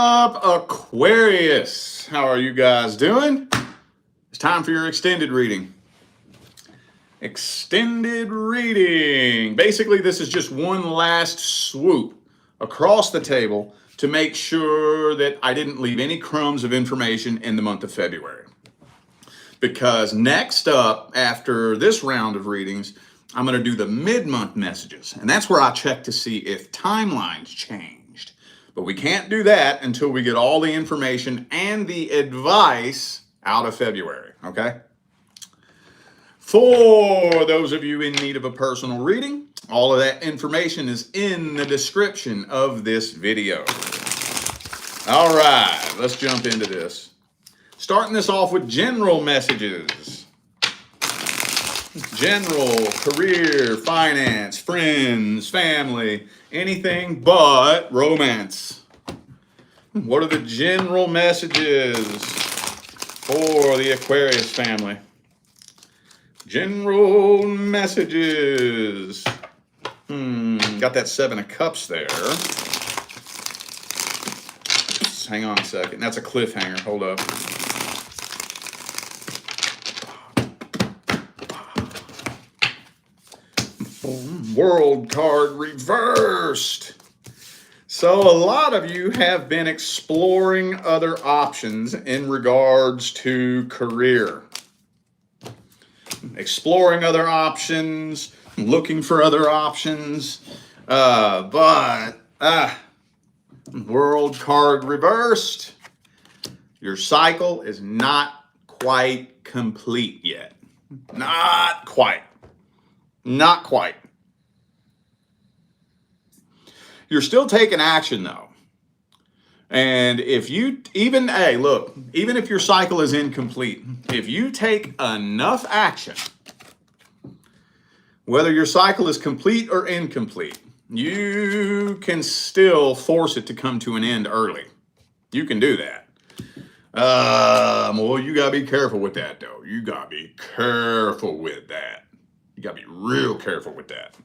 Up, Aquarius? How are you guys doing? It's time for your extended reading. Extended reading. Basically, this is just one last swoop across the table to make sure that I didn't leave any crumbs of information in the month of February. Because next up, after this round of readings, I'm going to do the mid-month messages. And that's where I check to see if timelines changed. But we can't do that until we get all the information and the advice out of February, okay? For those of you in need of a personal reading, all of that information is in the description of this video. All right, let's jump into this. Starting this off with general messages. General, career, finance, friends, family, anything but romance. What are the general messages for the Aquarius family? General messages. Got that 7 of Cups there. Hang on a second. That's a cliffhanger. Hold up. World card reversed. So a lot of you have been exploring other options in regards to career. Exploring other options, looking for other options, but world card reversed. Your cycle is not quite complete yet. Not quite. Not quite. You're still taking action though. And if you even if your cycle is incomplete, if you take enough action, whether your cycle is complete or incomplete, you can still force it to come to an end early. You can do that. Well, you gotta be careful with that though. You gotta be careful with that. You gotta be real careful with that.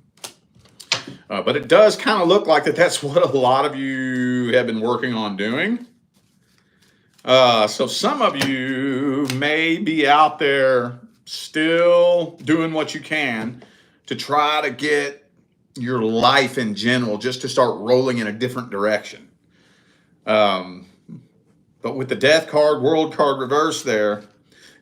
But it does kind of look like that's what a lot of you have been working on doing. So some of you may be out there still doing what you can to try to get your life in general just to start rolling in a different direction. But with the Death card, World card reverse there,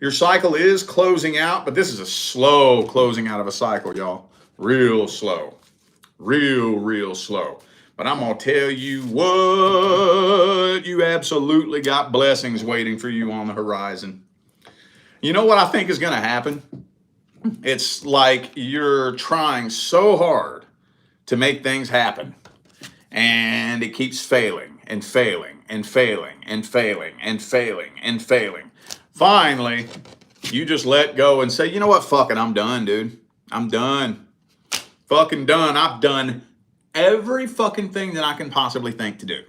your cycle is closing out, but this is a slow closing out of a cycle, y'all. Real slow. Real slow. But I'm going to tell you what, you absolutely got blessings waiting for you on the horizon. You know what I think is going to happen? It's like you're trying so hard to make things happen, and it keeps failing and failing and failing and failing and failing and failing. Finally, you just let go and say, you know what, fuck it, I'm done, dude. I'm done. Fucking done. I've done every fucking thing that I can possibly think to do.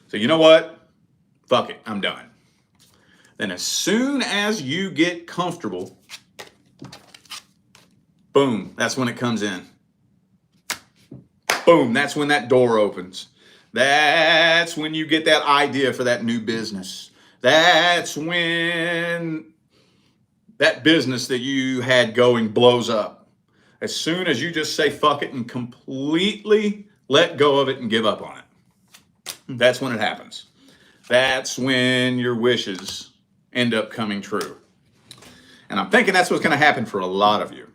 So you know what? Fuck it. I'm done. Then as soon as you get comfortable, boom, that's when it comes in. Boom, that's when that door opens. That's when you get that idea for that new business. That's when that business that you had going blows up. As soon as you just say fuck it and completely let go of it and give up on it. That's when it happens. That's when your wishes end up coming true. And I'm thinking that's what's going to happen for a lot of you.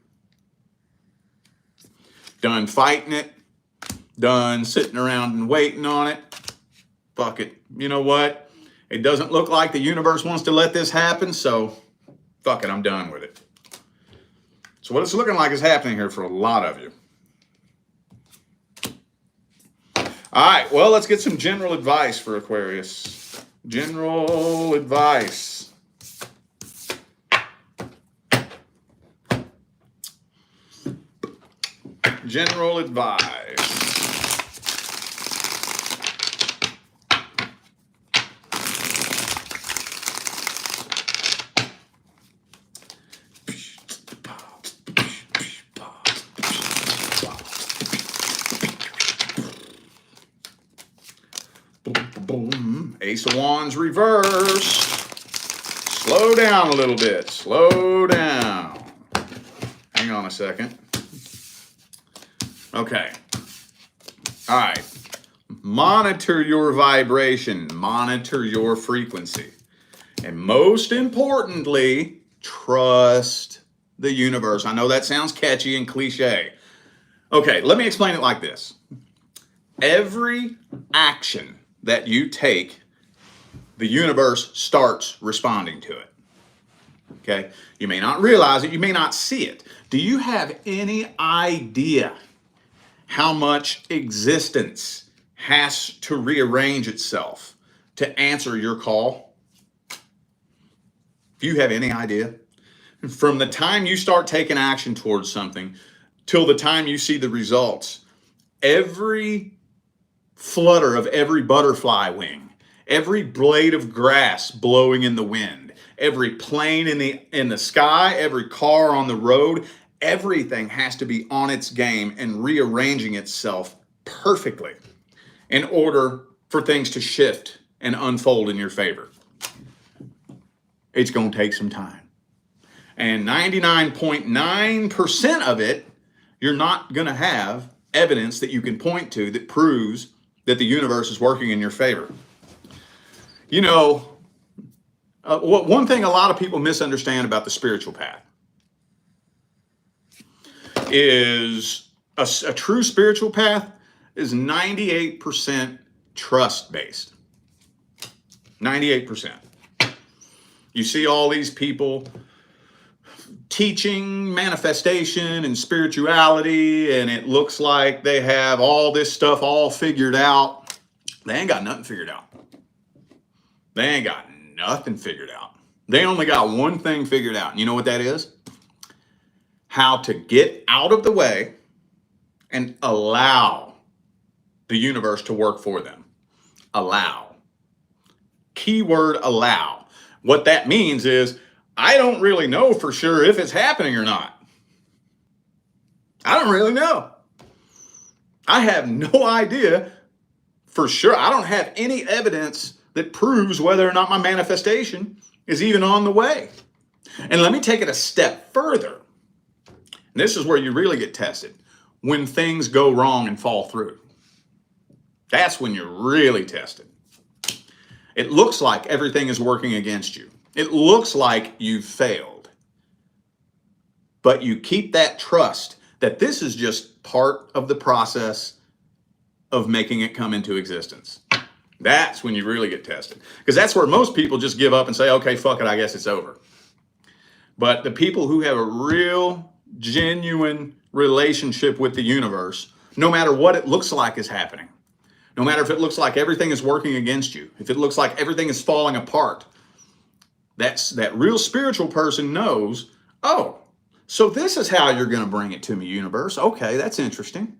Done fighting it. Done sitting around and waiting on it. Fuck it. You know what? It doesn't look like the universe wants to let this happen, so fuck it, I'm done with it. So what it's looking like is happening here for a lot of you. All right, well, let's get some general advice for Aquarius. General advice. General advice. Ace of Wands reversed. Slow down a little bit. Slow down. Hang on a second. Okay. All right. Monitor your vibration. Monitor your frequency. And most importantly, trust the universe. I know that sounds catchy and cliche. Okay, let me explain it like this. Every action that you take, the universe starts responding to it. Okay? You may not realize it, you may not see it. Do you have any idea how much existence has to rearrange itself to answer your call? Do you have any idea? From the time you start taking action towards something till the time you see the results, every flutter of every butterfly wing, every blade of grass blowing in the wind, every plane in the sky, every car on the road, everything has to be on its game and rearranging itself perfectly in order for things to shift and unfold in your favor. It's going to take some time. And 99.9% of it, you're not going to have evidence that you can point to that proves that the universe is working in your favor. You know, one thing a lot of people misunderstand about the spiritual path is a true spiritual path is 98% trust-based. 98%. You see all these people teaching manifestation and spirituality, and it looks like they have all this stuff all figured out. They ain't got nothing figured out. They ain't got nothing figured out. They only got one thing figured out. And you know what that is? How to get out of the way and allow the universe to work for them. Allow. Keyword allow. What that means is, I don't really know for sure if it's happening or not. I don't really know. I have no idea for sure. I don't have any evidence that proves whether or not my manifestation is even on the way. And let me take it a step further. And this is where you really get tested. When things go wrong and fall through. That's when you're really tested. It looks like everything is working against you. It looks like you've failed. But you keep that trust that this is just part of the process of making it come into existence. That's when you really get tested. Because that's where most people just give up and say, okay, fuck it, I guess it's over. But the people who have a real, genuine relationship with the universe, no matter what it looks like is happening, no matter if it looks like everything is working against you, if it looks like everything is falling apart, that real spiritual person knows, oh, so this is how you're going to bring it to me, universe. Okay, that's interesting.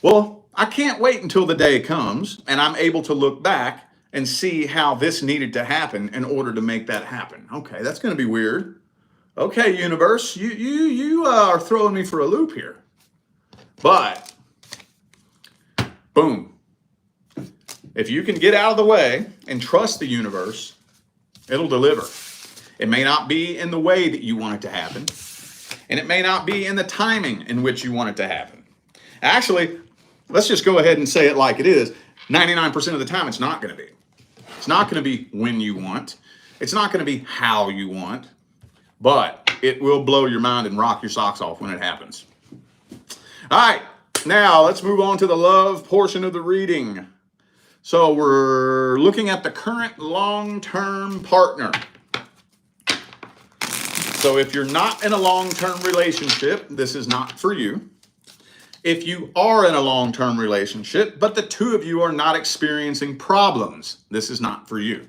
Well, I can't wait until the day comes and I'm able to look back and see how this needed to happen in order to make that happen. Okay, that's going to be weird. Okay, universe, you are throwing me for a loop here. But, boom. If you can get out of the way and trust the universe, it'll deliver. It may not be in the way that you want it to happen, and it may not be in the timing in which you want it to happen. Actually, let's just go ahead and say it like it is. 99% of the time, it's not going to be. It's not going to be when you want. It's not going to be how you want, but it will blow your mind and rock your socks off when it happens. All right, now let's move on to the love portion of the reading. So we're looking at the current long-term partner. So if you're not in a long-term relationship, this is not for you. If you are in a long-term relationship, but the two of you are not experiencing problems, this is not for you.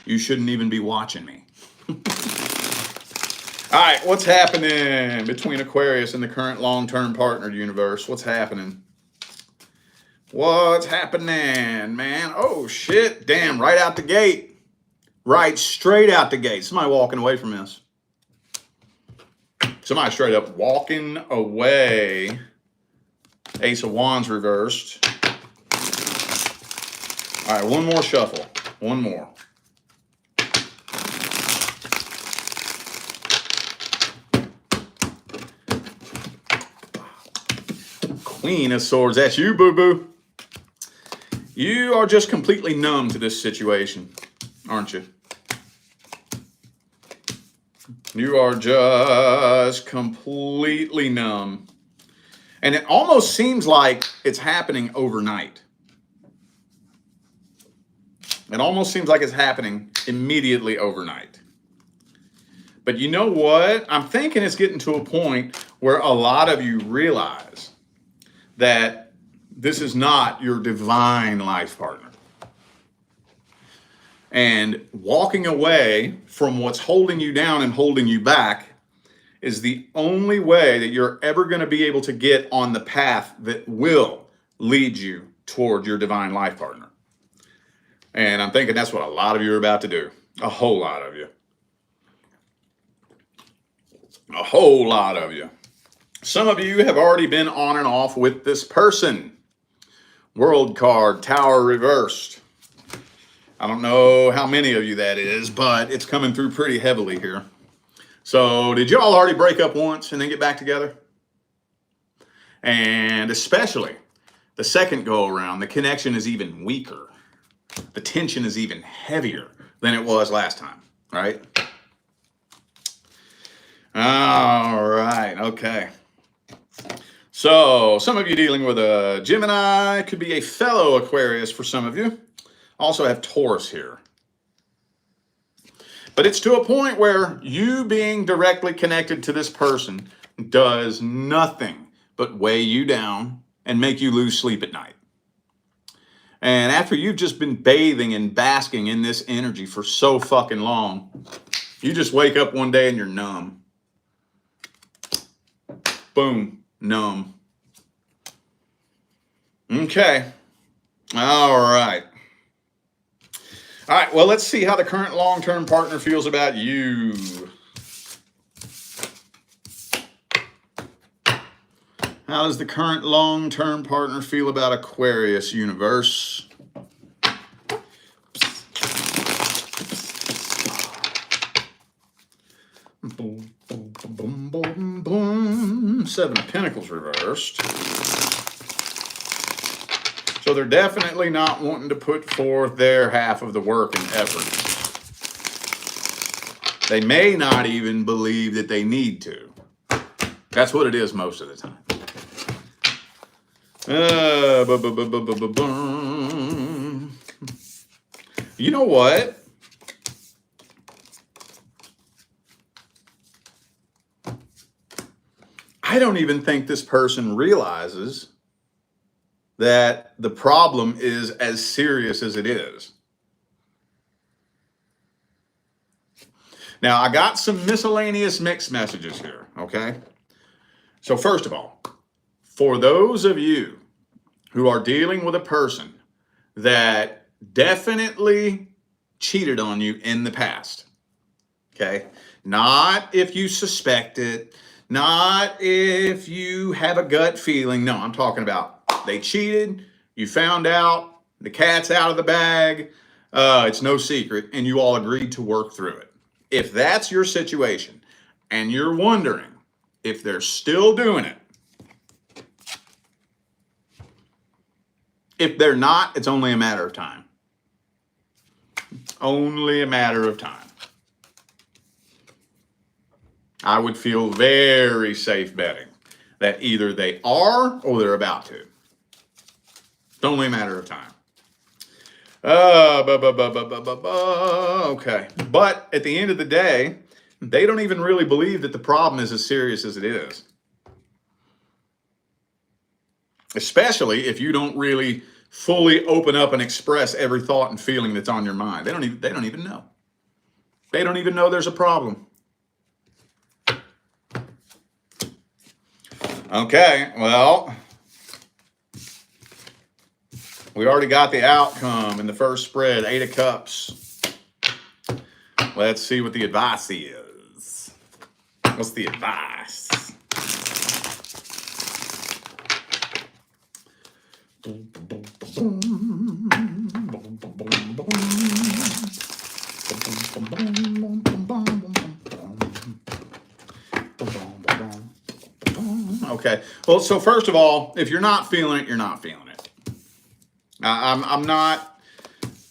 You shouldn't even be watching me. All right, what's happening between Aquarius and the current long-term partner universe? What's happening? What's happening, man? Oh, shit. Damn, right out the gate. Right straight out the gate. Somebody walking away from this. Somebody straight up walking away. Ace of Wands reversed. All right, one more shuffle. One more. Queen of Swords. That's you, boo-boo. You are just completely numb to this situation, aren't you? You are just completely numb. And it almost seems like it's happening overnight. It almost seems like it's happening immediately overnight. But you know what? I'm thinking it's getting to a point where a lot of you realize that this is not your divine life partner. And walking away from what's holding you down and holding you back is the only way that you're ever going to be able to get on the path that will lead you toward your divine life partner. And I'm thinking that's what a lot of you are about to do. A whole lot of you. A whole lot of you. Some of you have already been on and off with this person. World card, Tower reversed. I don't know how many of you that is, but it's coming through pretty heavily here. So did y'all already break up once and then get back together? And especially the second go around, the connection is even weaker. The tension is even heavier than it was last time, right? All right, okay. So some of you dealing with a Gemini, could be a fellow Aquarius for some of you. Also have Taurus here. But it's to a point where you being directly connected to this person does nothing but weigh you down and make you lose sleep at night. And after you've just been bathing and basking in this energy for so fucking long, you just wake up one day and you're numb. Boom, numb. Okay. All right. All right, well, let's see how the current long-term partner feels about you. How does the current long-term partner feel about Aquarius, universe? Boom, boom, boom, boom, boom. Seven of Pentacles reversed. So they're definitely not wanting to put forth their half of the work and effort. They may not even believe that they need to. That's what it is most of the time. You know what? I don't even think this person realizes that the problem is as serious as it is. Now, I got some miscellaneous mixed messages here, okay? So first of all, for those of you who are dealing with a person that definitely cheated on you in the past, okay? Not if you suspect it, not if you have a gut feeling. No, I'm talking about they cheated, you found out, the cat's out of the bag, it's no secret, and you all agreed to work through it. If that's your situation, and you're wondering if they're still doing it, if they're not, it's only a matter of time. Only a matter of time. I would feel very safe betting that either they are or they're about to. It's only a matter of time. Okay. But at the end of the day, they don't even really believe that the problem is as serious as it is. Especially if you don't really fully open up and express every thought and feeling that's on your mind. They don't even know. They don't even know there's a problem. Okay, well, we already got the outcome in the first spread, 8 of Cups. Let's see what the advice is. What's the advice? Well, so first of all, if you're not feeling it, you're not feeling it. I'm not.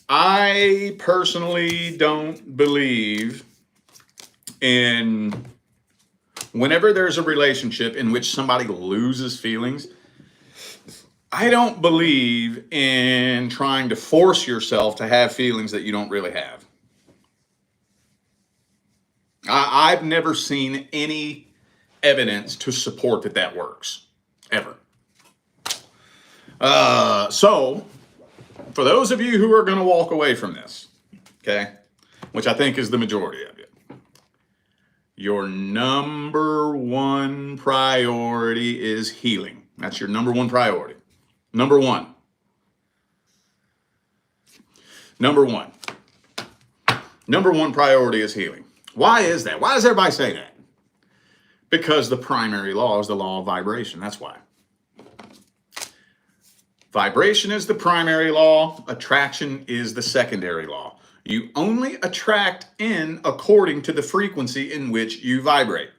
I personally don't believe in whenever there's a relationship in which somebody loses feelings. I don't believe in trying to force yourself to have feelings that you don't really have. I've never seen any evidence to support that works, ever. So, for those of you who are going to walk away from this, okay, which I think is the majority of you, your number one priority is healing. That's your number one priority. Number one. Number one. Number one priority is healing. Why is that? Why does everybody say that? Because the primary law is the law of vibration. That's why. Vibration is the primary law. Attraction is the secondary law. You only attract in according to the frequency in which you vibrate.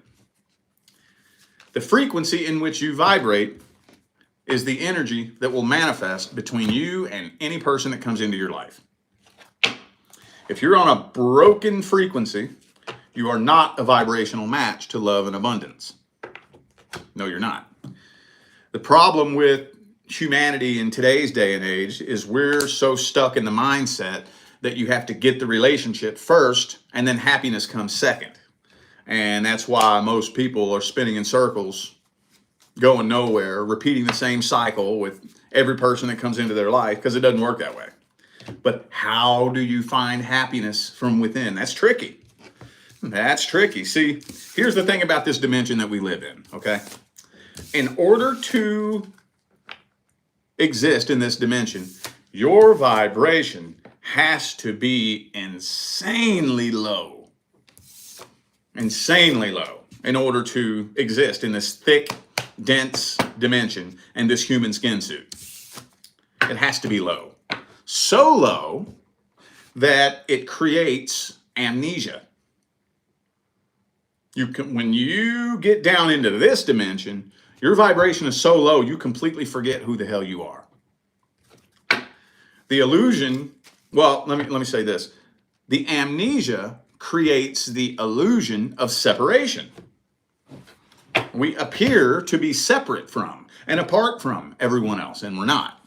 The frequency in which you vibrate is the energy that will manifest between you and any person that comes into your life. If you're on a broken frequency, you are not a vibrational match to love and abundance. No, you're not. The problem with humanity in today's day and age is we're so stuck in the mindset that you have to get the relationship first and then happiness comes second. And that's why most people are spinning in circles, going nowhere, repeating the same cycle with every person that comes into their life, because it doesn't work that way. But how do you find happiness from within? That's tricky. That's tricky. See, here's the thing about this dimension that we live in, okay? In order to exist in this dimension, your vibration has to be insanely low. Insanely low in order to exist in this thick, dense dimension and this human skin suit. It has to be low. So low that it creates amnesia. When you get down into this dimension, your vibration is so low you completely forget who the hell you are. The illusion, well, let me say this. The amnesia creates the illusion of separation. We appear to be separate from and apart from everyone else, and we're not.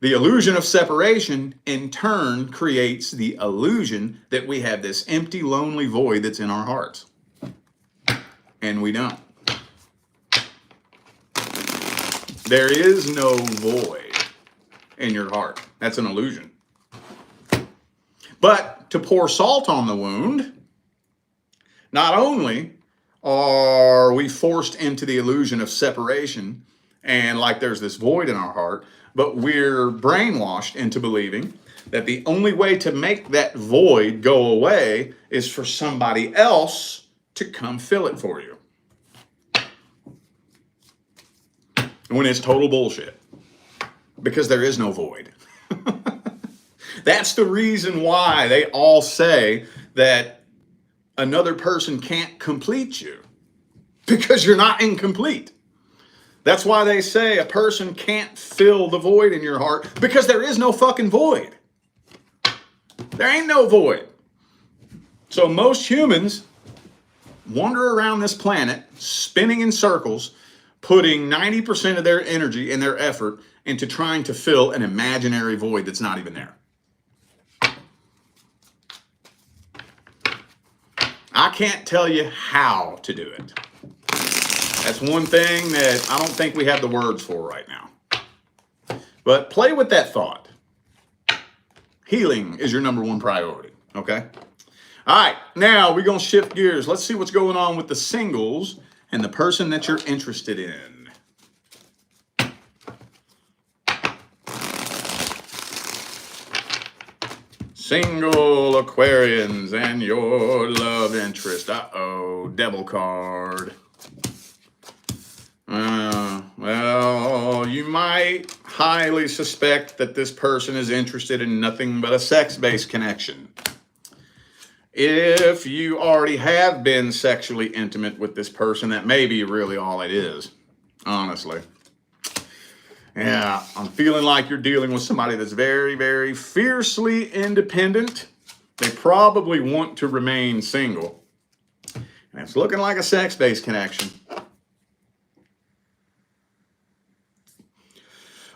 The illusion of separation, in turn, creates the illusion that we have this empty, lonely void that's in our hearts. And we don't. There is no void in your heart. That's an illusion. But to pour salt on the wound, not only are we forced into the illusion of separation and like there's this void in our heart, but we're brainwashed into believing that the only way to make that void go away is for somebody else to come fill it for you. When it's total bullshit. Because there is no void. That's the reason why they all say that another person can't complete you. Because you're not incomplete. That's why they say a person can't fill the void in your heart, because there is no fucking void. There ain't no void. So most humans wander around this planet spinning in circles, putting 90% of their energy and their effort into trying to fill an imaginary void that's not even there. I can't tell you how to do it. That's one thing that I don't think we have the words for right now. But play with that thought. Healing is your number one priority, okay? All right, now we're going to shift gears. Let's see what's going on with the singles and the person that you're interested in. Single Aquarians and your love interest. Uh-oh, devil card. Well, you might highly suspect that this person is interested in nothing but a sex-based connection. If you already have been sexually intimate with this person, that may be really all it is, honestly. Yeah, I'm feeling like you're dealing with somebody that's very, very fiercely independent. They probably want to remain single. And it's looking like a sex-based connection.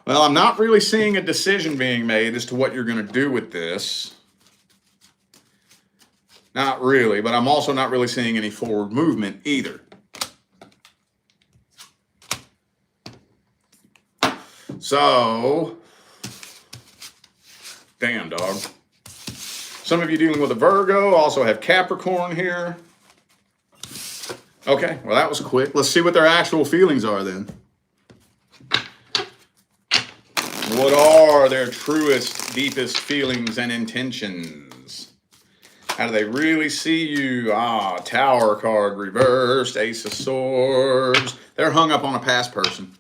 Well, I'm not really seeing a decision being made as to what you're going to do with this. Not really, but I'm also not really seeing any forward movement either. So, damn, dog. Some of you dealing with a Virgo also have Capricorn here. Okay, well, that was quick. Let's see what their actual feelings are then. What are their truest, deepest feelings and intentions? How do they really see you? Tower card reversed, Ace of Swords. They're hung up on a past person.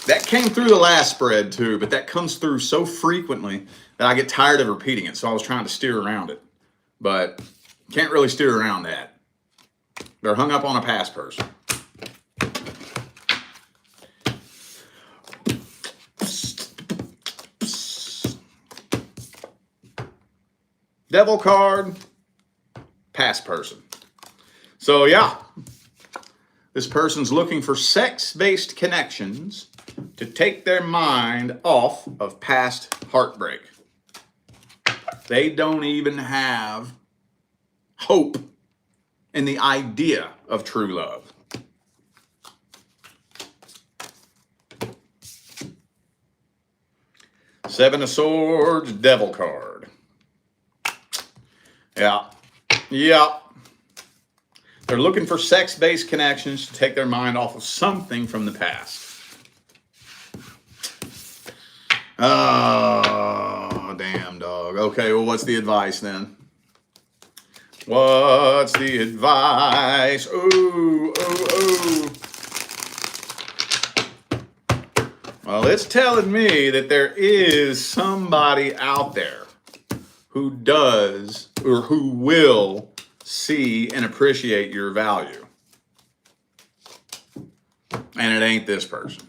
That came through the last spread too, but that comes through so frequently that I get tired of repeating it. So I was trying to steer around it, but can't really steer around that. They're hung up on a past person. Devil card, past person. So yeah, this person's looking for sex-based connections to take their mind off of past heartbreak. They don't even have hope in the idea of true love. Seven of Swords, Devil card. Yeah. They're looking for sex-based connections to take their mind off of something from the past. Oh, damn, dog. Okay, well, what's the advice then? What's the advice? Ooh. Well, it's telling me that there is somebody out there who does or who will see and appreciate your value. And it ain't this person.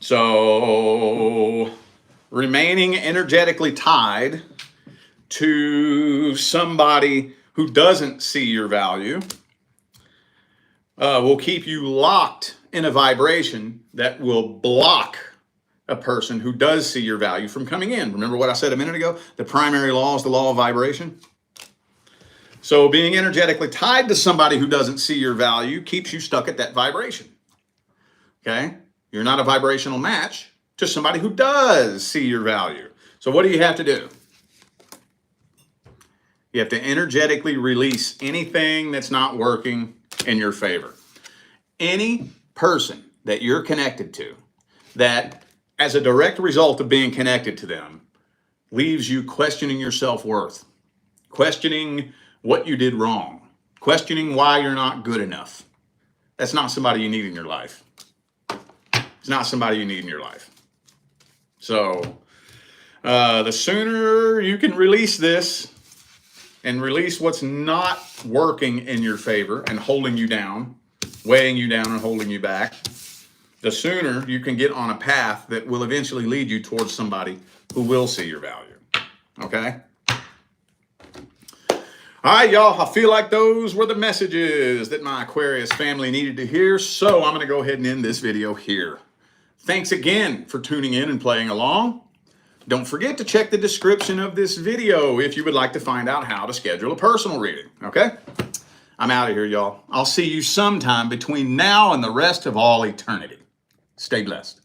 So, remaining energetically tied to somebody who doesn't see your value will keep you locked in a vibration that will block a person who does see your value from coming in. Remember what I said a minute ago? The primary law is the law of vibration. So being energetically tied to somebody who doesn't see your value keeps you stuck at that vibration. Okay? You're not a vibrational match to somebody who does see your value. So what do you have to do? You have to energetically release anything that's not working in your favor. Any person that you're connected to that, as a direct result of being connected to them, leaves you questioning your self-worth, questioning what you did wrong, questioning why you're not good enough. That's not somebody you need in your life. It's not somebody you need in your life. So the sooner you can release this and release what's not working in your favor and holding you down, weighing you down and holding you back, the sooner you can get on a path that will eventually lead you towards somebody who will see your value. Okay? All right, y'all. I feel like those were the messages that my Aquarius family needed to hear, so I'm going to go ahead and end this video here. Thanks again for tuning in and playing along. Don't forget to check the description of this video if you would like to find out how to schedule a personal reading, okay? I'm out of here, y'all. I'll see you sometime between now and the rest of all eternity. Stay blessed.